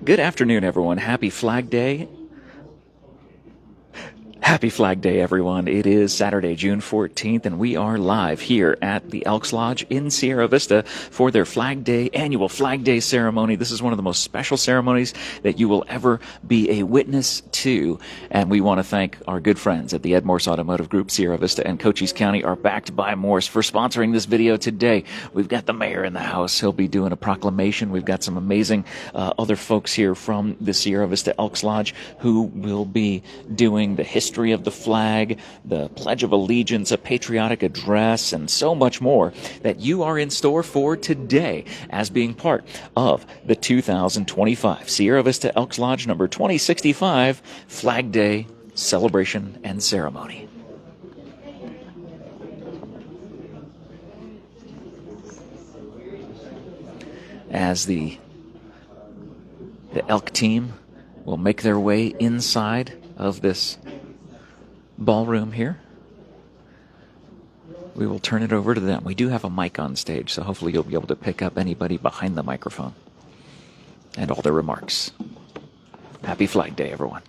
Good afternoon, everyone. Happy Flag Day. Happy Flag Day, everyone. It is Saturday, June 14th, and we are live here at the Elks Lodge in Sierra Vista for their annual Flag Day ceremony. This is one of the most special ceremonies that you will ever be a witness to, and we want to thank our good friends at the Morse Automotive Group. Sierra Vista and Cochise County are backed by Morse for sponsoring this video today. We've got the mayor in the house. He'll be doing a proclamation. We've got some amazing other folks here from the Sierra Vista Elks Lodge who will be doing the history of the flag, the Pledge of Allegiance, a patriotic address, and so much more that you are in store for today as being part of the 2025 Sierra Vista Elks Lodge number 2065 Flag Day celebration and ceremony. As the elk team will make their way inside of this ballroom here, we will turn it over to them. We do have a mic on stage, so hopefully you'll be able to pick up anybody behind the microphone and all their remarks. Happy Flag Day, everyone.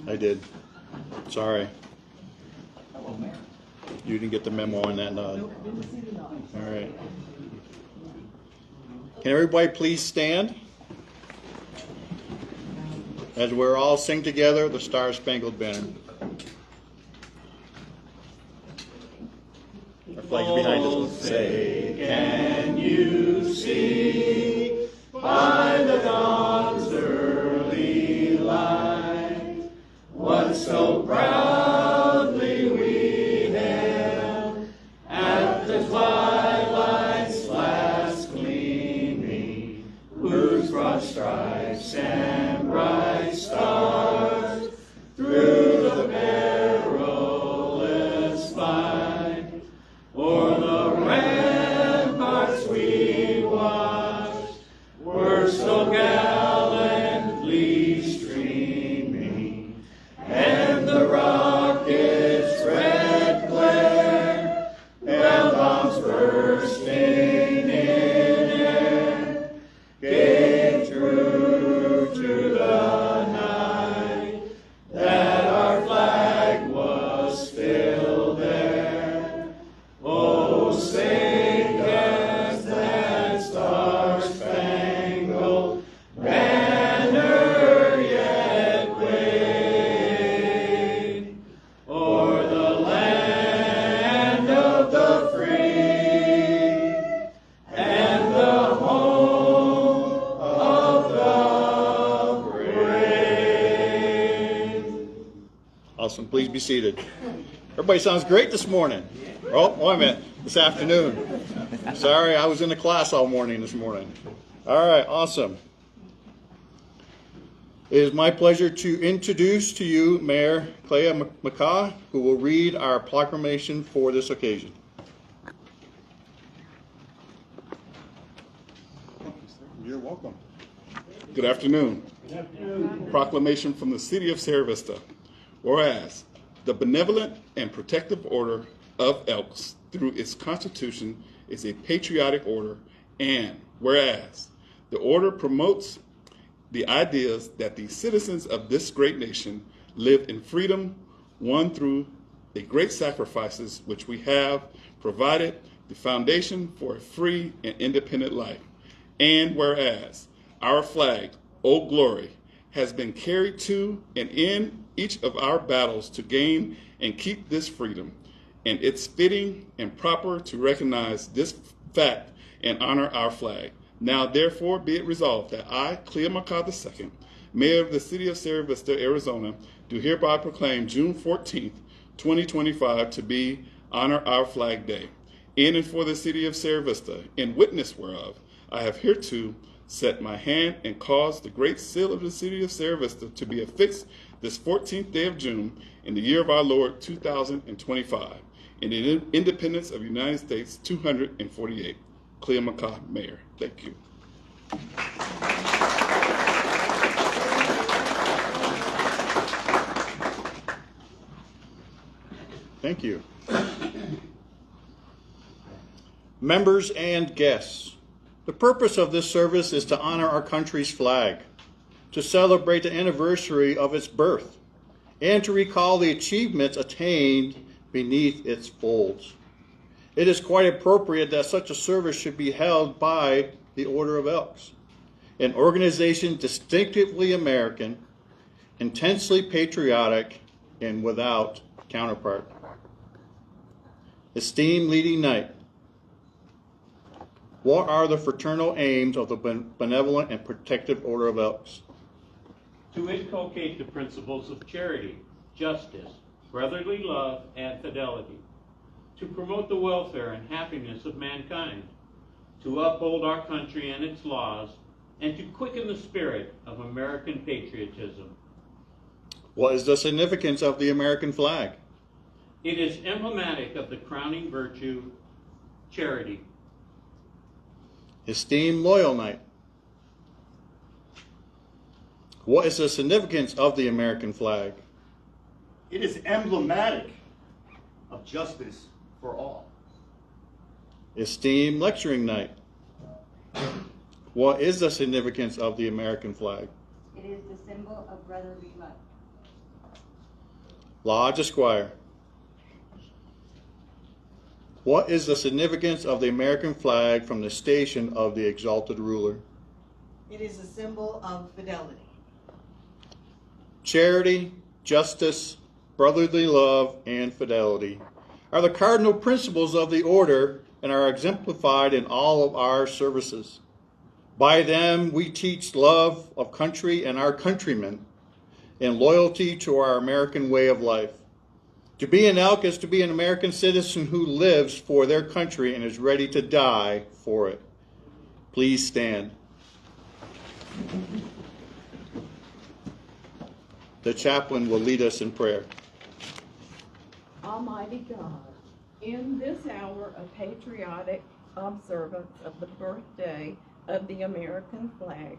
I did. Sorry. You didn't get the memo on that nod. All right. Can everybody please stand as we're all sing together the Star Spangled Banner. Our flag's behind us. Say, can you see by the dawn's early light what so proudly we hailed at the twilight's last gleaming, whose broad stripes and bright stars through the perilous fight o'er the ramparts we watched were so gallantly streaming, and the rocket's red glare, bell bombs bursting in air, gave true to the night that our flag was still there. Oh, sing us that star-spangled banner yet wave o'er the land of the free and the home of the brave. Awesome. Please be seated. Everybody sounds great this morning. Oh, wait a minute. This afternoon. Sorry, I was in the class all morning this morning. All right, awesome. It is my pleasure to introduce to you Mayor Clea McCaw, who will read our proclamation for this occasion. You're welcome. Good afternoon. Proclamation from the City of Sierra Vista. Whereas the Benevolent and Protective Order of Elks, through its constitution, is a patriotic order, and whereas the order promotes the ideas that the citizens of this great nation live in freedom, won through the great sacrifices which we have provided the foundation for a free and independent life, and whereas our flag, Old Glory, has been carried to and in each of our battles to gain and keep this freedom, and it's fitting and proper to recognize this fact and honor our flag. Now, therefore, be it resolved that I, Clea McCaw II, Mayor of the City of Sierra Vista, Arizona, do hereby proclaim June 14th, 2025 to be Honor Our Flag Day, in and for the City of Sierra Vista, in witness whereof I have hereto set my hand and caused the great seal of the City of Sierra Vista to be affixed this 14th day of June in the year of our Lord 2025, in the independence of the United States 248. Clea McCaw, Mayor. Thank you. Thank you. Members and guests, the purpose of this service is to honor our country's flag, to celebrate the anniversary of its birth, and to recall the achievements attained beneath its folds. It is quite appropriate that such a service should be held by the Order of Elks, an organization distinctively American, intensely patriotic, and without counterpart. Esteemed leading knight, what are the fraternal aims of the Benevolent and Protective Order of Elks? To inculcate the principles of charity, justice, brotherly love, and fidelity. To promote the welfare and happiness of mankind. To uphold our country and its laws, and to quicken the spirit of American patriotism. What is the significance of the American flag? It is emblematic of the crowning virtue, charity. Esteemed loyal knight, what is the significance of the American flag? It is emblematic of justice for all. Esteemed lecturing knight, what is the significance of the American flag? It is the symbol of brotherly love. Lodge Esquire, what is the significance of the American flag from the station of the exalted ruler? It is a symbol of fidelity. Charity, justice, brotherly love, and fidelity are the cardinal principles of the order and are exemplified in all of our services. By them, we teach love of country and our countrymen and loyalty to our American way of life. To be an elk is to be an American citizen who lives for their country and is ready to die for it. Please stand. The chaplain will lead us in prayer. Almighty God, in this hour of patriotic observance of the birthday of the American flag,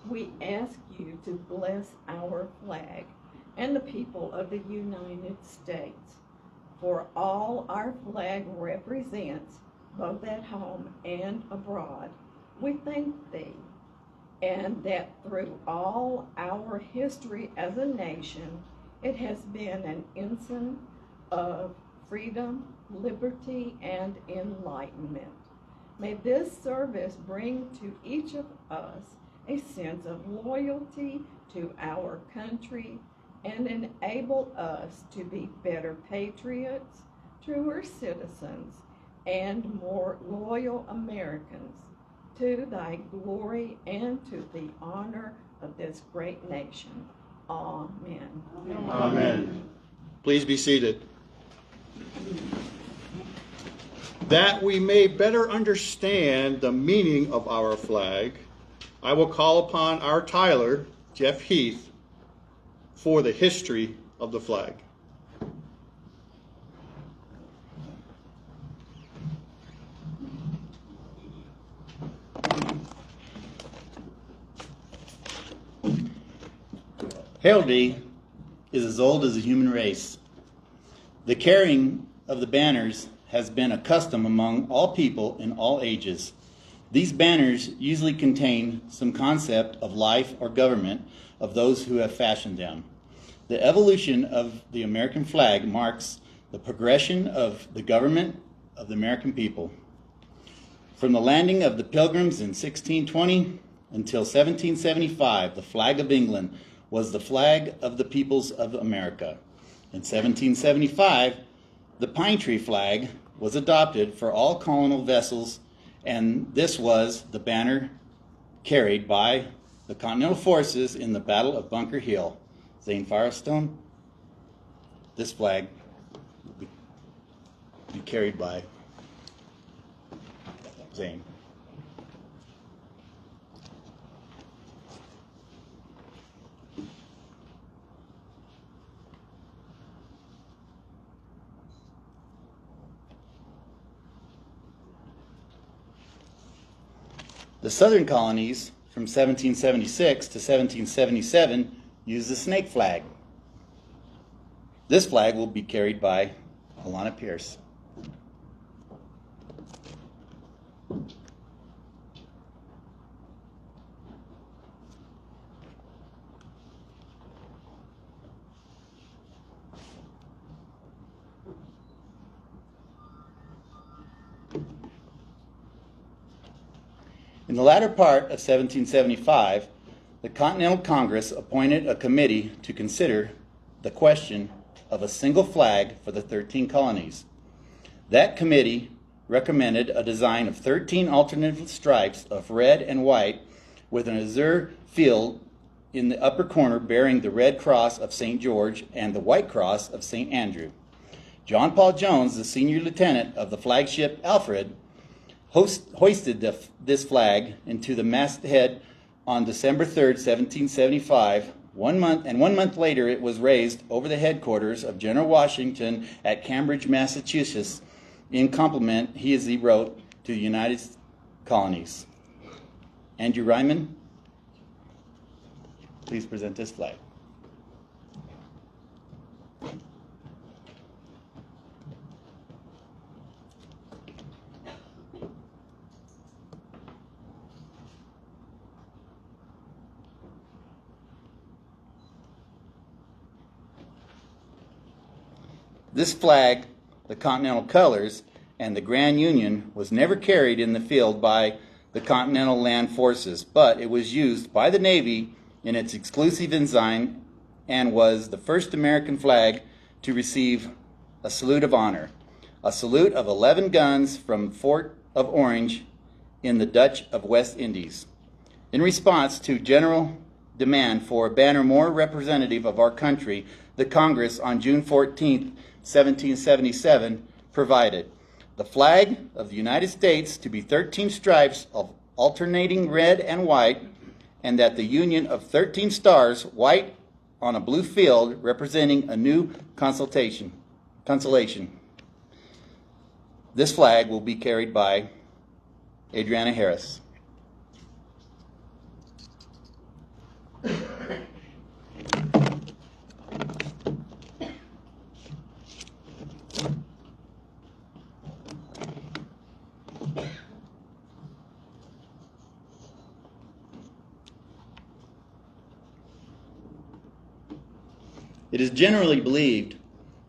we ask you to bless our flag and the people of the United States. For all our flag represents, both at home and abroad, we thank thee, and that through all our history as a nation, it has been an ensign of freedom, liberty, and enlightenment. May this service bring to each of us a sense of loyalty to our country and enable us to be better patriots, truer citizens, and more loyal Americans, to thy glory and to the honor of this great nation. Amen. Amen. Please be seated. That we may better understand the meaning of our flag, I will call upon our Tyler, Jeff Heath, for the history of the flag. Heraldry is as old as the human race. The carrying of the banners has been a custom among all people in all ages. These banners usually contain some concept of life or government of those who have fashioned them. The evolution of the American flag marks the progression of the government of the American people. From the landing of the Pilgrims in 1620 until 1775, the flag of England was the flag of the peoples of America. In 1775, the pine tree flag was adopted for all colonial vessels, and this was the banner carried by the Continental forces in the Battle of Bunker Hill. Zane Firestone, this flag will be carried by Zane. The southern colonies from 1776 to 1777 used the snake flag. This flag will be carried by Alana Pierce. In the latter part of 1775, the Continental Congress appointed a committee to consider the question of a single flag for the 13 colonies. That committee recommended a design of 13 alternate stripes of red and white with an azure field in the upper corner bearing the red cross of St. George and the white cross of St. Andrew. John Paul Jones, the senior lieutenant of the flagship Alfred, hoisted this flag into the masthead on December 3rd, 1775. 1 month later, it was raised over the headquarters of General Washington at Cambridge, Massachusetts, in compliment, as he wrote, to the United Colonies. Andrew Ryman, please present this flag. This flag, the Continental colors, and the Grand Union was never carried in the field by the Continental Land Forces, but it was used by the Navy in its exclusive design and was the first American flag to receive a salute of honor, a salute of 11 guns from Fort of Orange in the Dutch of West Indies. In response to general demand for a banner more representative of our country, the Congress on June 14, 1777, provided the flag of the United States to be 13 stripes of alternating red and white, and that the union of 13 stars, white on a blue field, representing a new constellation. This flag will be carried by Adriana Harris. It is generally believed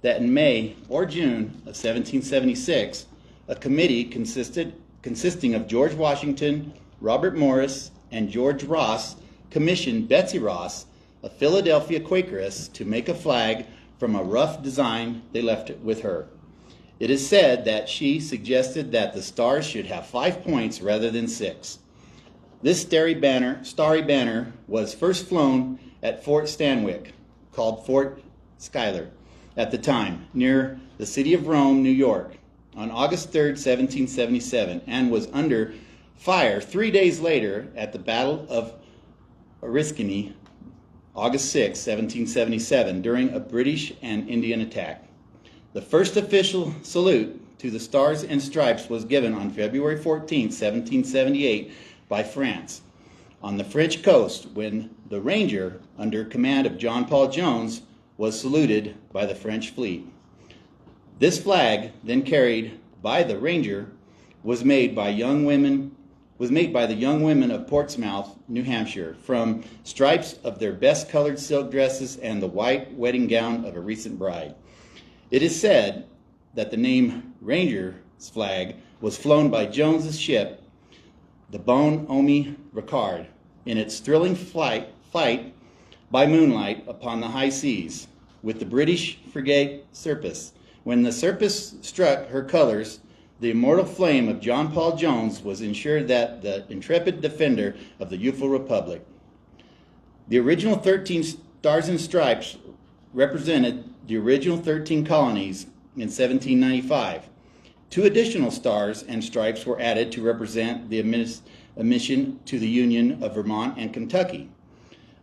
that in May or June of 1776, a committee consisting of George Washington, Robert Morris, and George Ross commissioned Betsy Ross, a Philadelphia Quakeress, to make a flag from a rough design they left with her. It is said that she suggested that the stars should have 5 points rather than 6. This starry banner was first flown at Fort Stanwix, called Fort Schuyler at the time, near the city of Rome, New York, on August 3rd, 1777, and was under fire 3 days later at the Battle of Oriskany, August 6, 1777, during a British and Indian attack. The first official salute to the Stars and Stripes was given on February 14, 1778, by France on the French coast, when the Ranger, under command of John Paul Jones, was saluted by the French fleet. This flag, then carried by the Ranger, was made by the young women of Portsmouth, New Hampshire, from stripes of their best colored silk dresses and the white wedding gown of a recent bride. It is said that the name Ranger's flag was flown by Jones's ship, the Bon Homme Ricard, in its thrilling flight by moonlight upon the high seas, with the British frigate Serapis. When the Serapis struck her colors, the immortal flame of John Paul Jones was ensured that the intrepid defender of the youthful republic. The original 13 Stars and Stripes represented the original 13 colonies in 1795. 2 additional stars and stripes were added to represent the admission to the Union of Vermont and Kentucky.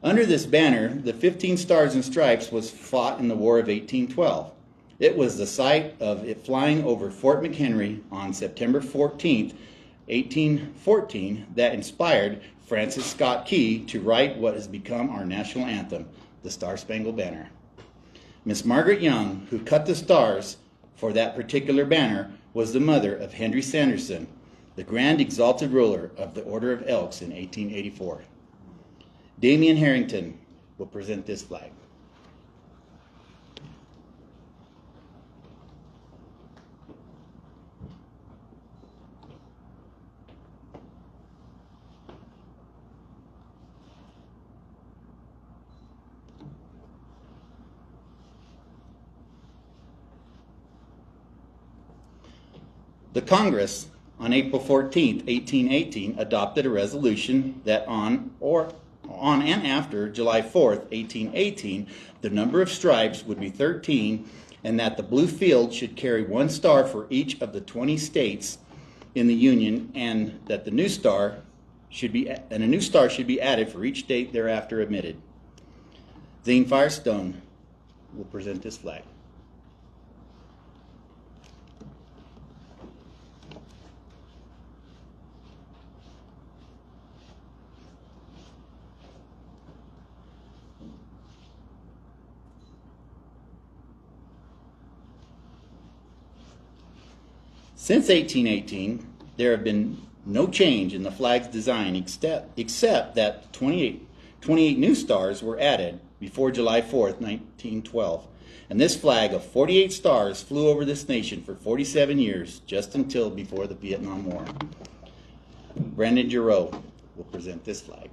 Under this banner, the 15 Stars and Stripes was fought in the War of 1812. It was the site of it flying over Fort McHenry on September 14, 1814, that inspired Francis Scott Key to write what has become our national anthem, the Star-Spangled Banner. Miss Margaret Young, who cut the stars for that particular banner was the mother of Henry Sanderson, the Grand Exalted Ruler of the Order of Elks in 1884. Damian Harrington will present this flag. The Congress, on April 14, 1818, adopted a resolution that on and after July 4, 1818, the number of stripes would be 13, and that the blue field should carry 1 star for each of the 20 states in the Union, and that a new star should be added for each state thereafter admitted. Zane Firestone will present this flag. Since 1818, there have been no change in the flag's design except that 28 new stars were added before July 4th, 1912. And this flag of 48 stars flew over this nation for 47 years, just until before the Vietnam War. Brandon Giroux will present this flag.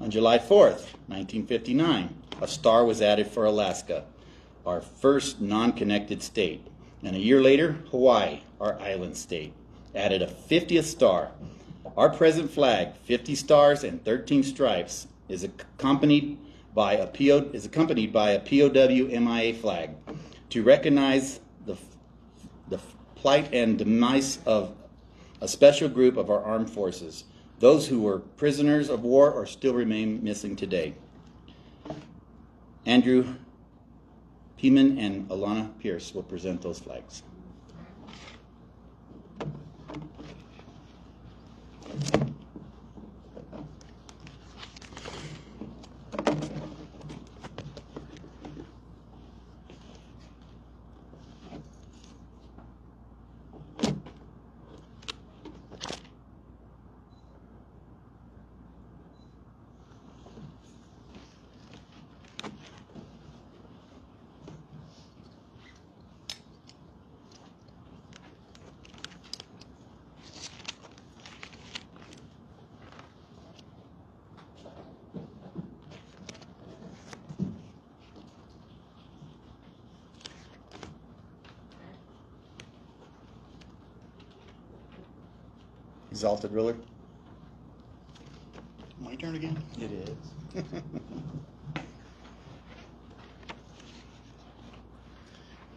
On July 4th, 1959, a star was added for Alaska, our first non-connected state. And a year later, Hawaii, our island state, added a 50th star. Our present flag, 50 stars and 13 stripes, is accompanied by a POW MIA flag to recognize the plight and demise of a special group of our armed forces. Those who were prisoners of war or still remain missing today. Andrew Peeman and Alana Pierce will present those flags. Exalted Ruler. My turn again? It is.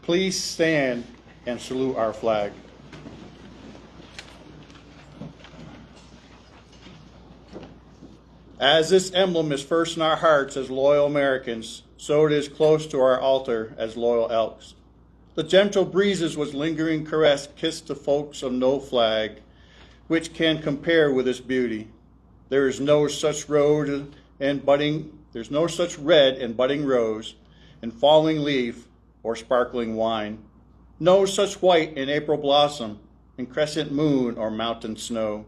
Please stand and salute our flag. As this emblem is first in our hearts as loyal Americans, so it is close to our altar as loyal Elks. The gentle breezes with lingering caress kiss the folks of no flag, which can compare with its beauty. There is no such red and budding rose, and falling leaf, or sparkling wine. No such white in April blossom, and crescent moon or mountain snow.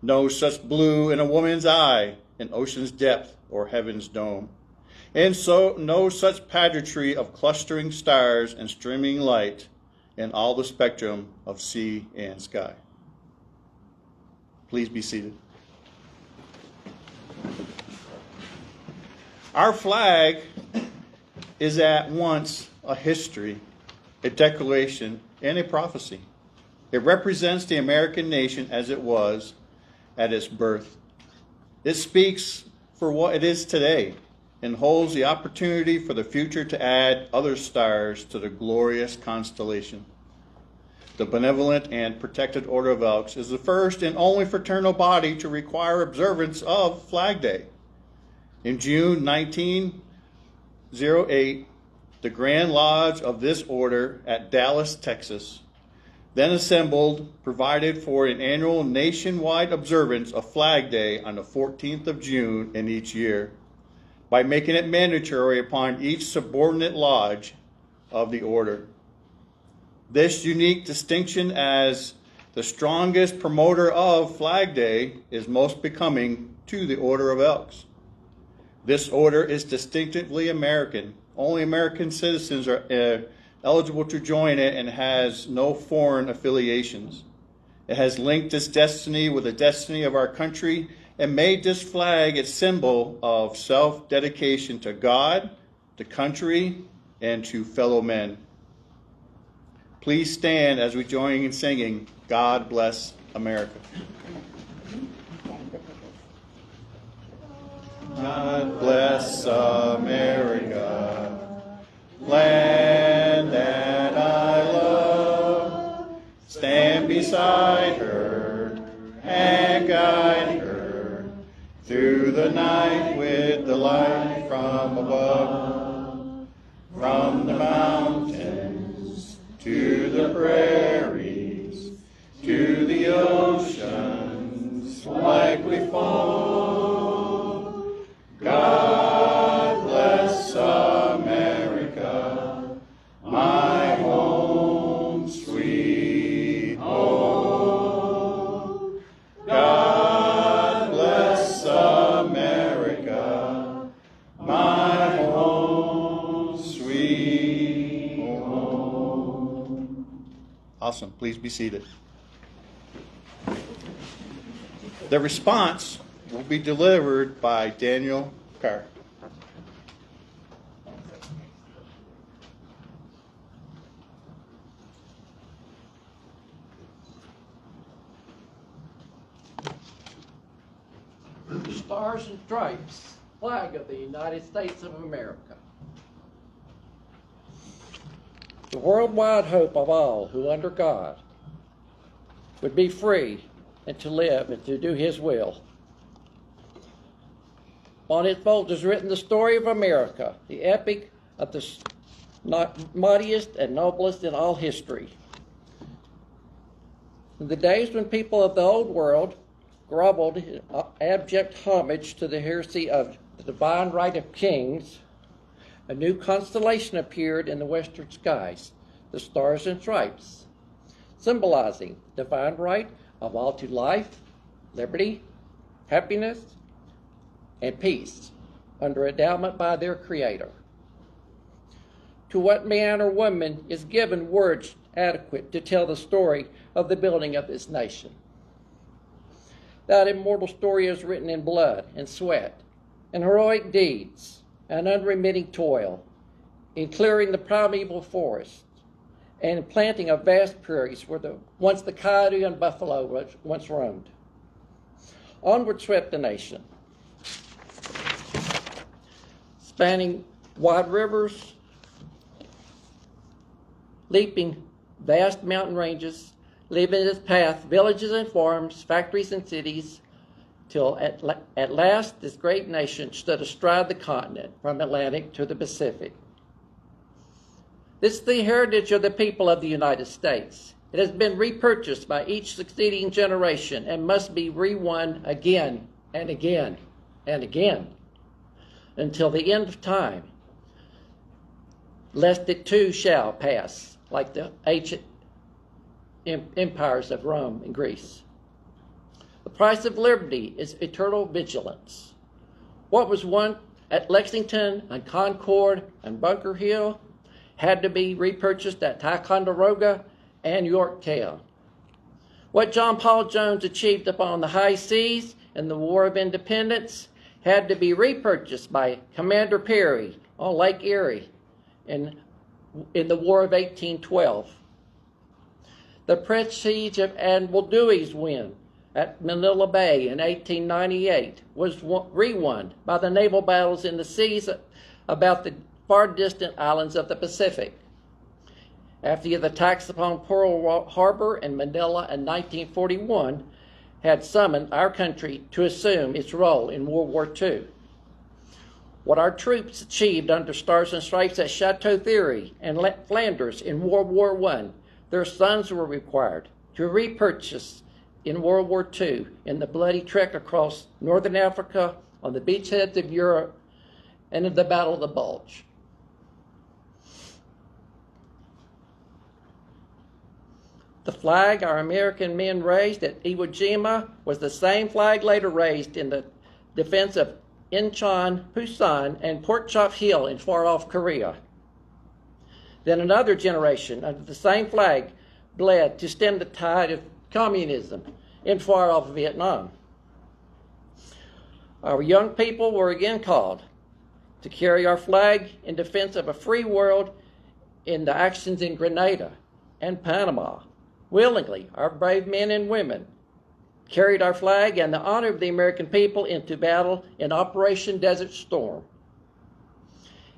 No such blue in a woman's eye, in ocean's depth or heaven's dome. And so no such pageantry of clustering stars and streaming light in all the spectrum of sea and sky. Please be seated. Our flag is at once a history, a declaration, and a prophecy. It represents the American nation as it was at its birth. It speaks for what it is today and holds the opportunity for the future to add other stars to the glorious constellation. The Benevolent and Protected Order of Elks is the first and only fraternal body to require observance of Flag Day. In June 19, 1808, the Grand Lodge of this order at Dallas, Texas, then assembled, provided for an annual nationwide observance of Flag Day on the 14th of June in each year, by making it mandatory upon each subordinate lodge of the order. This unique distinction as the strongest promoter of Flag Day is most becoming to the Order of Elks. This order is distinctively American. Only American citizens are eligible to join it and has no foreign affiliations. It has linked its destiny with the destiny of our country and made this flag its symbol of self-dedication to God, to country, and to fellow men. Please stand as we join in singing, God Bless America. God bless America, land that I love. Stand beside her and guide her through the night with the light from above. From the mountains to the prairies, to the oceans like we fall. God bless America, my home, sweet home. God bless America, my home, sweet home. Awesome. Please be seated. The response will be delivered by Daniel Carr. The Stars and Stripes, flag of the United States of America. The worldwide hope of all who under God would be free and to live and to do His will. On its vault is written the story of America, the epic of the mightiest and noblest in all history. In the days when people of the old world groveled in abject homage to the heresy of the divine right of kings, a new constellation appeared in the western skies, the Stars and Stripes, symbolizing divine right of all to life, liberty, happiness, and peace under endowment by their Creator. To what man or woman is given words adequate to tell the story of the building of this nation? That immortal story is written in blood and sweat, and heroic deeds, and unremitting toil, in clearing the primeval forest, and planting of vast prairies where once the coyote and buffalo once roamed. Onward swept the nation, spanning wide rivers, leaping vast mountain ranges, leaving in its path villages and farms, factories and cities, till at last this great nation stood astride the continent from Atlantic to the Pacific. This is the heritage of the people of the United States. It has been repurchased by each succeeding generation and must be re-won again and again and again until the end of time, lest it too shall pass like the ancient empires of Rome and Greece. The price of liberty is eternal vigilance. What was won at Lexington and Concord and Bunker Hill had to be repurchased at Ticonderoga and Yorktown. What John Paul Jones achieved upon the high seas in the War of Independence had to be repurchased by Commander Perry on Lake Erie in the War of 1812. The prestige of Admiral Dewey's win at Manila Bay in 1898 was re-won by the naval battles in the seas about the far distant islands of the Pacific. After the attacks upon Pearl Harbor and Manila in 1941 had summoned our country to assume its role in World War II. what our troops achieved under Stars and Stripes at Chateau Thierry and Flanders in World War I. Their sons were required to repurchase in World War II in the bloody trek across northern Africa, on the beachheads of Europe, and in the Battle of the Bulge. The flag our American men raised at Iwo Jima was the same flag later raised in the defense of Incheon, Busan, and Pork Chop Hill in far-off Korea. Then another generation under the same flag bled to stem the tide of communism in far-off Vietnam. Our young people were again called to carry our flag in defense of a free world in the actions in Grenada and Panama. Willingly, our brave men and women carried our flag and the honor of the American people into battle in Operation Desert Storm.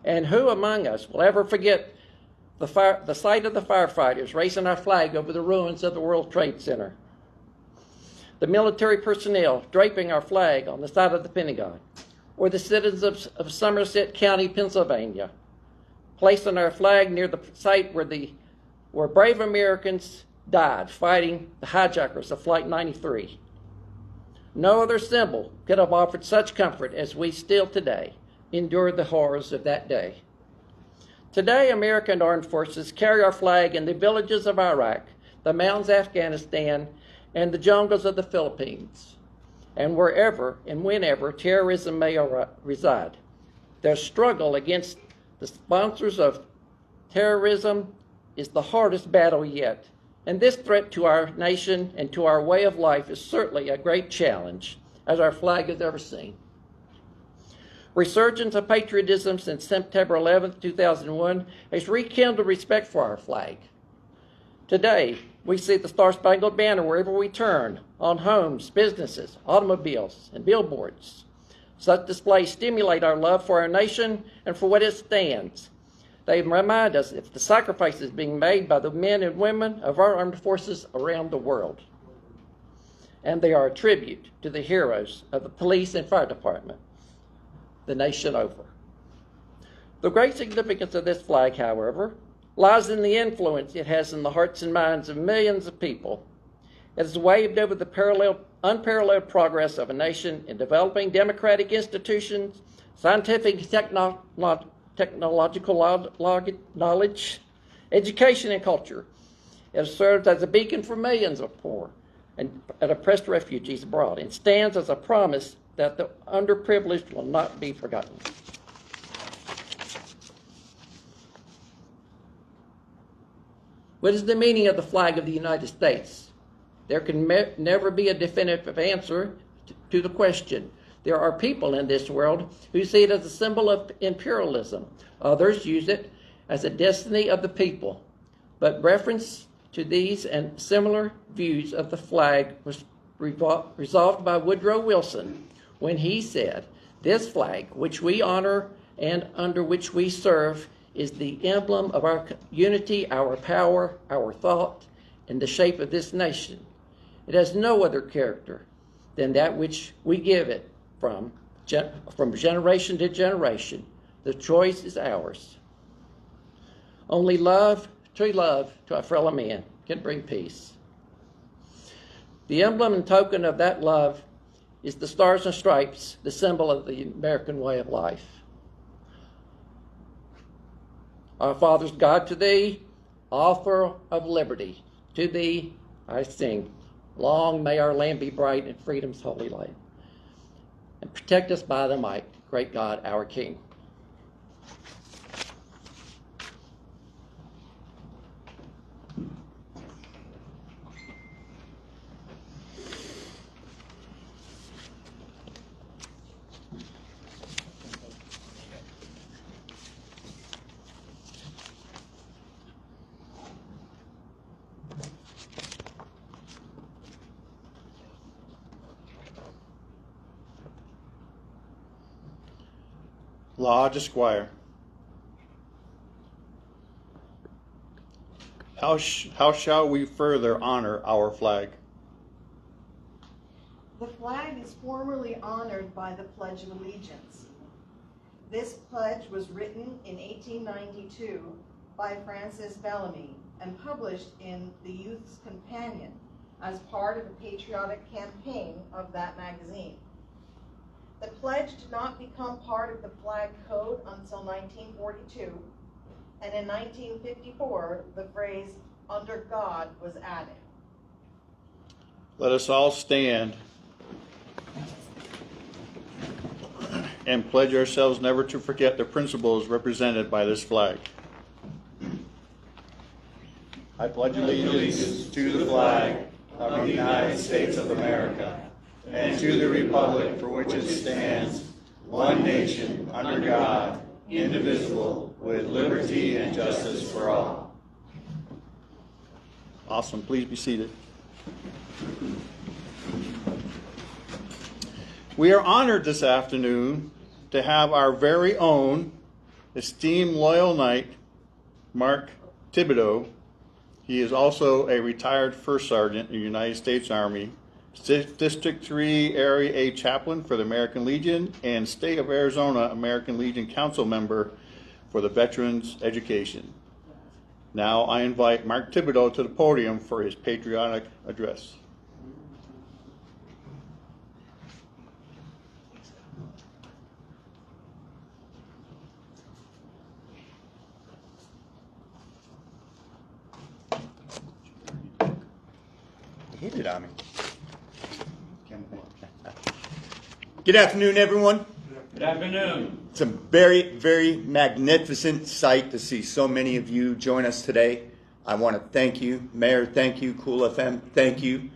And who among us will ever forget the sight of the firefighters raising our flag over the ruins of the World Trade Center? The military personnel draping our flag on the side of the Pentagon, or the citizens of Somerset County, Pennsylvania, placing our flag near the site where brave Americans died fighting the hijackers of Flight 93. No other symbol could have offered such comfort as we still today endure the horrors of that day. Today, American armed forces carry our flag in the villages of Iraq, the mountains of Afghanistan, and the jungles of the Philippines, and wherever and whenever terrorism may reside. Their struggle against the sponsors of terrorism is the hardest battle yet, and this threat to our nation and to our way of life is certainly a great challenge, as our flag has ever seen. Resurgence of patriotism since September 11, 2001 has rekindled respect for our flag. Today, we see the Star-Spangled Banner wherever we turn, on homes, businesses, automobiles, and billboards. Such displays stimulate our love for our nation and for what it stands. They remind us of the sacrifices being made by the men and women of our armed forces around the world. And they are a tribute to the heroes of the police and fire department, the nation over. The great significance of this flag, however, lies in the influence it has in the hearts and minds of millions of people. It has waved over the unparalleled progress of a nation in developing democratic institutions, scientific and technological knowledge, education, and culture. It has served as a beacon for millions of poor and oppressed refugees abroad, and stands as a promise that the underprivileged will not be forgotten. What is the meaning of the flag of the United States? There can never be a definitive answer to the question. There are people in this world who see it as a symbol of imperialism. Others use it as a destiny of the people. But reference to these and similar views of the flag was resolved by Woodrow Wilson when he said, "This flag, which we honor and under which we serve, is the emblem of our unity, our power, our thought, and the shape of this nation. It has no other character than that which we give it from generation to generation. The choice is ours. Only love to our fellow man can bring peace." The emblem and token of that love is the Stars and Stripes, the symbol of the American way of life. Our Father's God, to thee, author of liberty, to thee I sing. Long may our land be bright in freedom's holy light. And protect us by thy might, great God, our King. Lodge Esquire. How shall we further honor our flag? The flag is formally honored by the Pledge of Allegiance. This pledge was written in 1892 by Francis Bellamy and published in the Youth's Companion as part of a patriotic campaign of that magazine. The pledge did not become part of the flag code until 1942, and in 1954, the phrase, "under God," was added. Let us all stand and pledge ourselves never to forget the principles represented by this flag. I pledge allegiance to the flag of the United States of America and to the republic for which it stands, one nation, under God, indivisible, with liberty and justice for all. Awesome. Please be seated. We are honored this afternoon to have our very own esteemed loyal knight, Mark Thibodeau. He is also a retired first sergeant in the United States Army, District 3 Area A chaplain for the American Legion, and State of Arizona American Legion Council member for the Veterans Education. Now I invite Mark Thibodeau to the podium for his patriotic address. Hit it on me. Good afternoon, everyone. Good afternoon. It's a very, very magnificent sight to see so many of you join us today. I want to thank you. Mayor, thank you. Cool FM, thank you.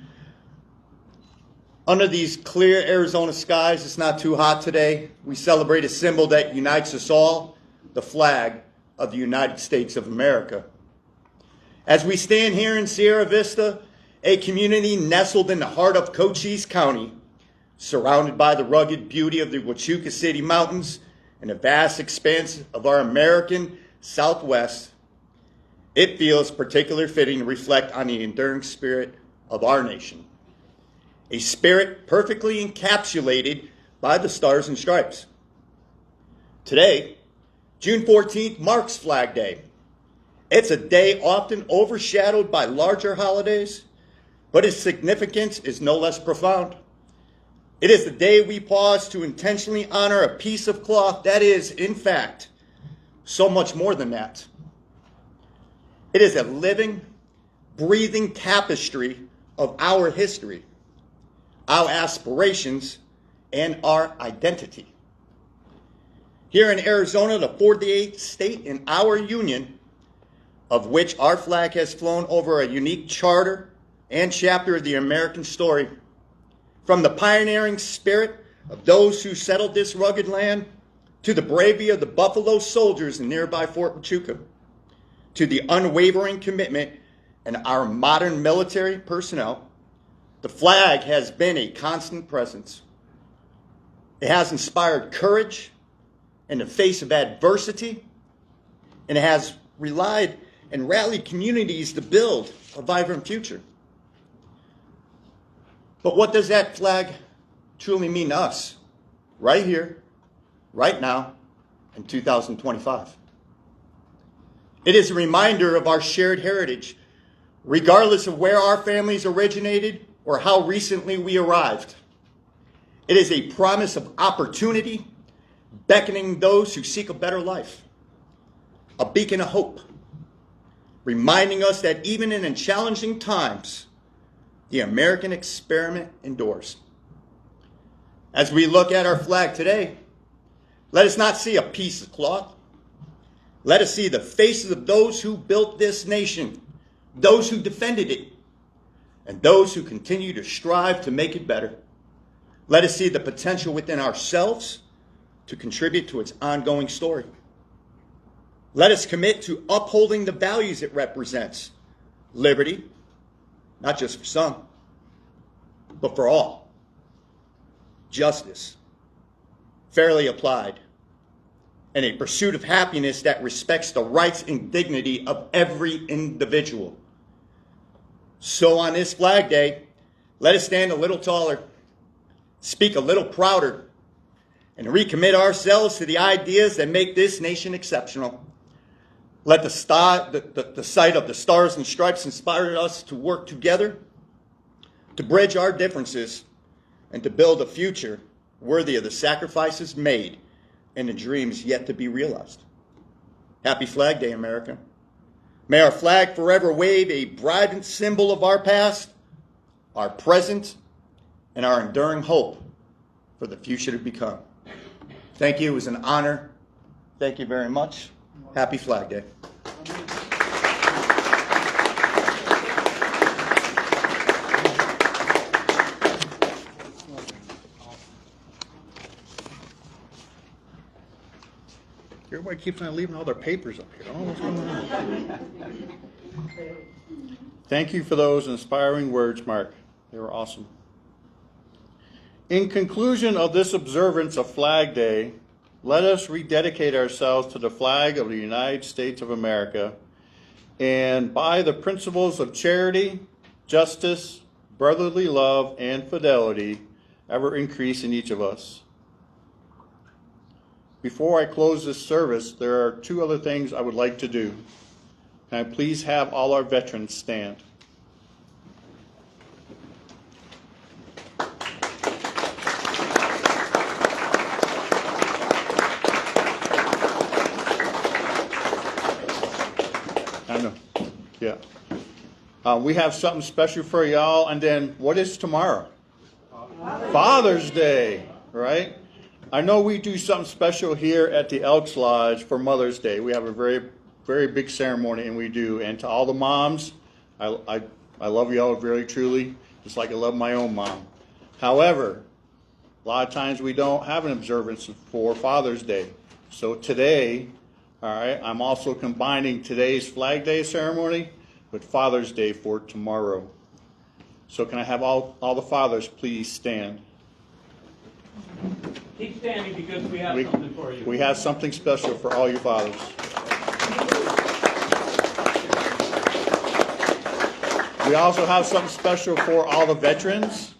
Under these clear Arizona skies, it's not too hot today. We celebrate a symbol that unites us all, the flag of the United States of America. As we stand here in Sierra Vista, a community nestled in the heart of Cochise County, surrounded by the rugged beauty of the Huachuca City Mountains and a vast expanse of our American Southwest, it feels particularly fitting to reflect on the enduring spirit of our nation. A spirit perfectly encapsulated by the Stars and Stripes. Today, June 14th, marks Flag Day. It's a day often overshadowed by larger holidays, but its significance is no less profound. It is the day we pause to intentionally honor a piece of cloth that is, in fact, so much more than that. It is a living, breathing tapestry of our history, our aspirations, and our identity. Here in Arizona, the 48th state in our union, of which our flag has flown over a unique charter and chapter of the American story, from the pioneering spirit of those who settled this rugged land, to the bravery of the Buffalo soldiers in nearby Fort Huachuca, to the unwavering commitment in our modern military personnel, the flag has been a constant presence. It has inspired courage in the face of adversity, and it has relied and rallied communities to build a vibrant future. But what does that flag truly mean to us, right here, right now, in 2025? It is a reminder of our shared heritage, regardless of where our families originated or how recently we arrived. It is a promise of opportunity, beckoning those who seek a better life, a beacon of hope, reminding us that even in challenging times, the American experiment endures. As we look at our flag today, let us not see a piece of cloth. Let us see the faces of those who built this nation, those who defended it, and those who continue to strive to make it better. Let us see the potential within ourselves to contribute to its ongoing story. Let us commit to upholding the values it represents. Liberty, not just for some, but for all. Justice, fairly applied, and a pursuit of happiness that respects the rights and dignity of every individual. So on this Flag Day, let us stand a little taller, speak a little prouder, and recommit ourselves to the ideas that make this nation exceptional. Let the sight of the stars and stripes inspire us to work together, to bridge our differences, and to build a future worthy of the sacrifices made and the dreams yet to be realized. Happy Flag Day, America. May our flag forever wave, a bright symbol of our past, our present, and our enduring hope for the future to become. Thank you. It was an honor. Thank you very much. Happy Flag Day. Everybody keeps on leaving all their papers up here. I don't know what's going on. Thank you for those inspiring words, Mark. They were awesome. In conclusion of this observance of Flag Day, let us rededicate ourselves to the flag of the United States of America, and by the principles of charity, justice, brotherly love, and fidelity, ever increase in each of us. Before I close this service, there are two other things I would like to do. Can I please have all our veterans stand? I know, yeah. We have something special for y'all, and then what is tomorrow? Father's Day, right? I know we do something special here at the Elks Lodge for Mother's Day. We have a very, very big ceremony, and we do. And to all the moms, I love you all very truly, just like I love my own mom. However, a lot of times we don't have an observance for Father's Day. So today, all right, I'm also combining today's Flag Day ceremony with Father's Day for tomorrow. So can I have all the fathers please stand? Keep standing because we have something for you. We have something special for all your fathers. We also have something special for all the veterans,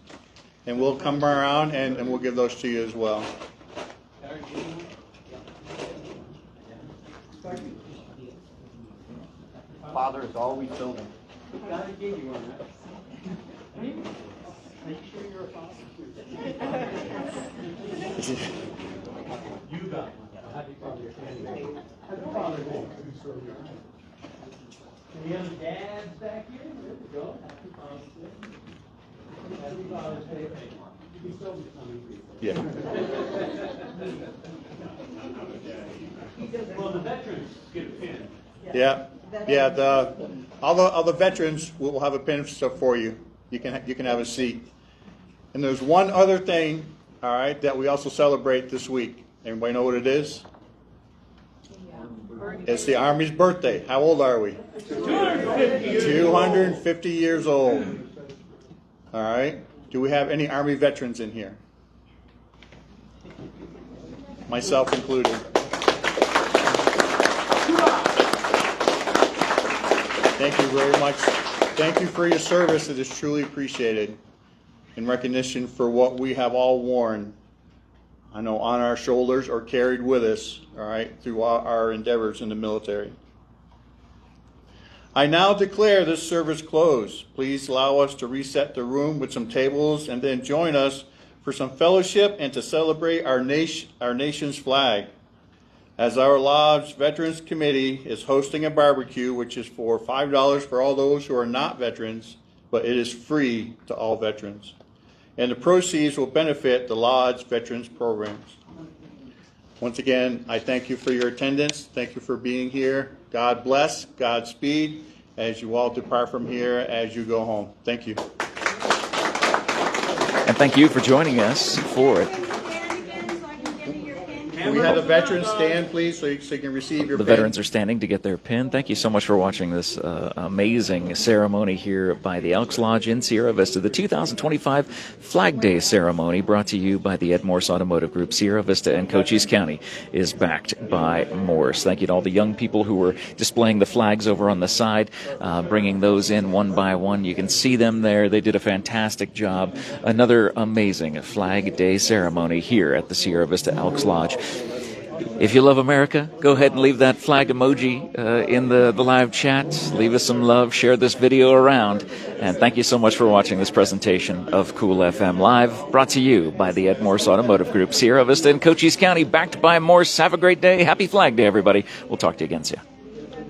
and we'll come around and we'll give those to you as well. Father is always building. God gave you one, right? Make sure you're a father. You got one. Happy Father's Day. Happy Father's Day. Can we have the dads back here? There we go. Happy Father's Day. Happy Father's Day. You still be coming. Yeah. Well, the veterans get a pin. Yeah. Yeah. All the veterans will have a pin stuff for you. You can have a seat. And there's one other thing, all right, that we also celebrate this week. Everybody know what it is? It's the Army's birthday. How old are we? 250 years old. All right. Do we have any Army veterans in here? Myself included. Thank you very much. Thank you for your service. It is truly appreciated. In recognition for what we have all worn, I know, on our shoulders or carried with us, all right, through our endeavors in the military. I now declare this service closed. Please allow us to reset the room with some tables and then join us for some fellowship and to celebrate our nation's flag. As our Lodge Veterans Committee is hosting a barbecue, which is for $5 for all those who are not veterans, but it is free to all veterans. And the proceeds will benefit the Lodge Veterans Programs. Once again, I thank you for your attendance. Thank you for being here. God bless, Godspeed, as you all depart from here, as you go home. Thank you. And thank you for joining us for it. we have the veterans stand, please, so you can receive your The pin. veterans are standing to get their pin. Thank you so much for watching this amazing ceremony here by the Elks Lodge in Sierra Vista. The 2025 Flag Day ceremony, brought to you by the Morse Automotive Group. Sierra Vista and Cochise County is backed by Morse. Thank you to all the young people who were displaying the flags over on the side, bringing those in one by one. You can see them there. They did a fantastic job. Another amazing Flag Day ceremony here at the Sierra Vista Elks Lodge. If you love America, go ahead and leave that flag emoji in the live chat. Leave us some love. Share this video around. And thank you so much for watching this presentation of Cool FM Live, brought to you by the Morse Automotive Group, Sierra Vista and Cochise County, backed by Morse. Have a great day. Happy Flag Day, everybody. We'll talk to you again soon.